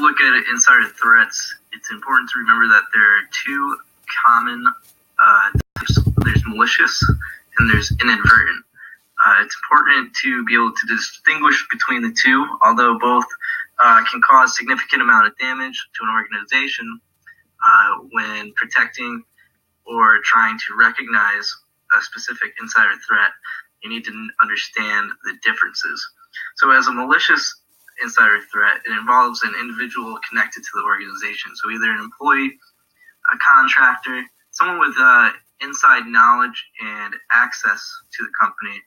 look at insider threats, it's important to remember that there are two common types. There's malicious and there's inadvertent. It's important to be able to distinguish between the two, although both can cause significant amount of damage to an organization when protecting or trying to recognize a specific insider threat. You need to understand the differences. So as a malicious insider threat, it involves an individual connected to the organization. So either an employee, a contractor, someone with inside knowledge and access to the company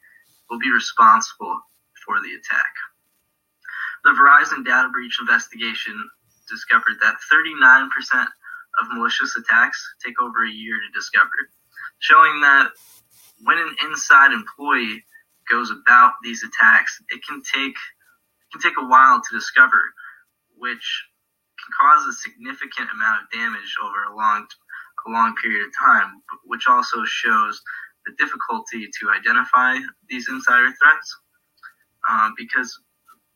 will be responsible for the attack. The Verizon data breach investigation discovered that 39% of malicious attacks take over a year to discover, showing that when an inside employee goes about these attacks, it can take a while to discover, which can cause a significant amount of damage over a long period of time, which also shows the difficulty to identify these insider threats, because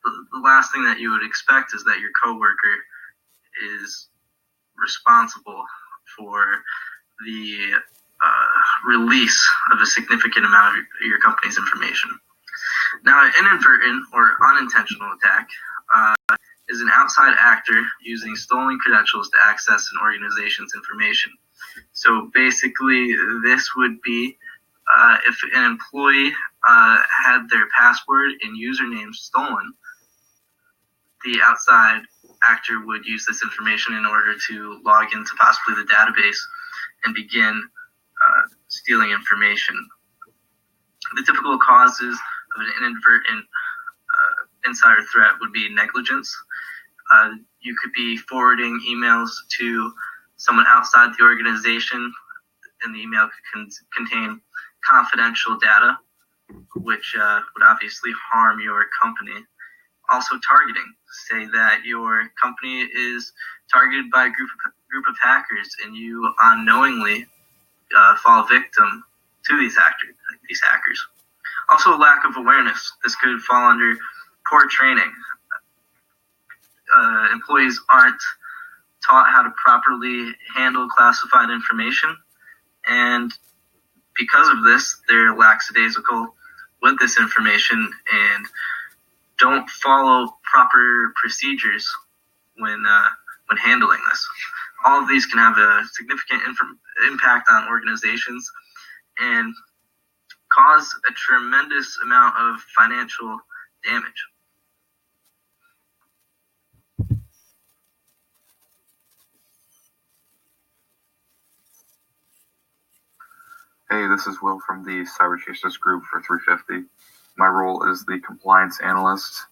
the last thing that you would expect is that your coworker is responsible for the release of a significant amount of your company's information. Now, an inadvertent or unintentional attack is an outside actor using stolen credentials to access an organization's information. So basically, this would be if an employee had their password and username stolen, the outside actor would use this information in order to log into possibly the database and begin stealing information. The typical causes of an inadvertent insider threat would be negligence. You could be forwarding emails to someone outside the organization, and the email could contain confidential data, which would obviously harm your company. Also targeting. Say that your company is targeted by a group of hackers, and you unknowingly fall victim to these hackers. Also, lack of awareness. This could fall under poor training. Employees aren't taught how to properly handle classified information, and because of this, they're lackadaisical with this information and don't follow proper procedures when handling this. All of these can have a significant impact on organizations and cause a tremendous amount of financial damage. Hey, this is Will from the Cyberchasers group for 350. My role is the compliance analyst,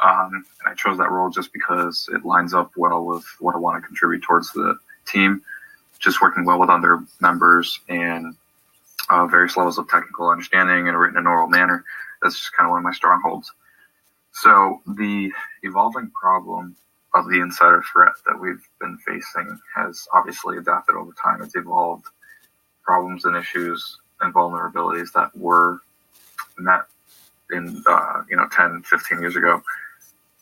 and I chose that role just because it lines up well with what I want to contribute towards the team, just working well with other members and various levels of technical understanding in a written and oral manner. That's just kind of one of my strongholds. So the evolving problem of the insider threat that we've been facing has obviously adapted over time. It's evolved. Problems and issues and vulnerabilities that were met in 10, 15 years ago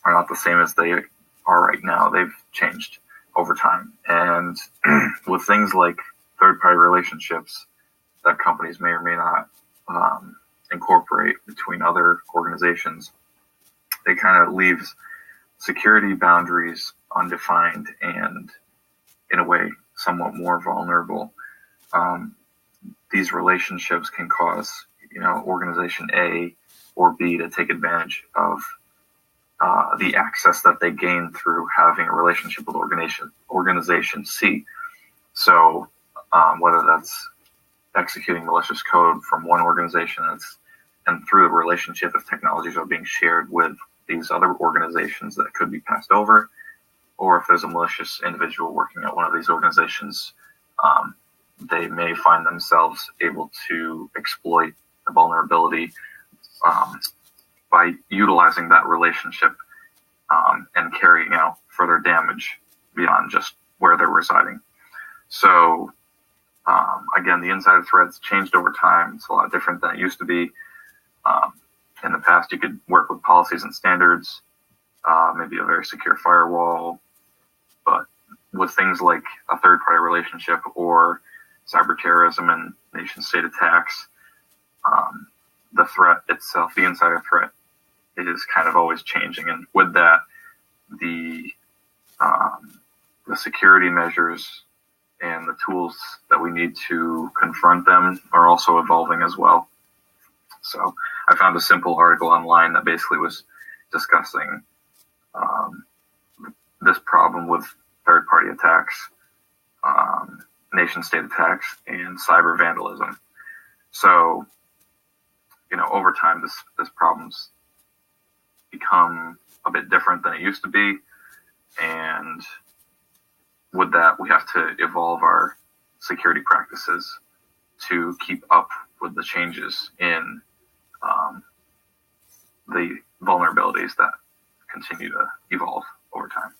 are not the same as they are right now. They've changed over time. And with things like third-party relationships that companies may or may not incorporate between other organizations, it kind of leaves security boundaries undefined and, in a way, somewhat more vulnerable. These relationships can cause, organization A or B to take advantage of the access that they gain through having a relationship with organization C. So whether that's executing malicious code from one organization and through the relationship, if technologies are being shared with these other organizations that could be passed over, or if there's a malicious individual working at one of these organizations, they may find themselves able to exploit the vulnerability by utilizing that relationship and carrying out further damage beyond just where they're residing. So, again, the insider threats changed over time. It's a lot different than it used to be. In the past, you could work with policies and standards, maybe a very secure firewall, with things like a third-party relationship or cyberterrorism and nation-state attacks, the threat itself, the insider threat, is kind of always changing. And with that, the security measures and the tools that we need to confront them are also evolving as well. So I found a simple article online that basically was discussing this problem with third-party attacks, nation-state attacks, and cyber vandalism. So, over time, this problem's become a bit different than it used to be, and with that, we have to evolve our security practices to keep up with the changes in the vulnerabilities that continue to evolve over time.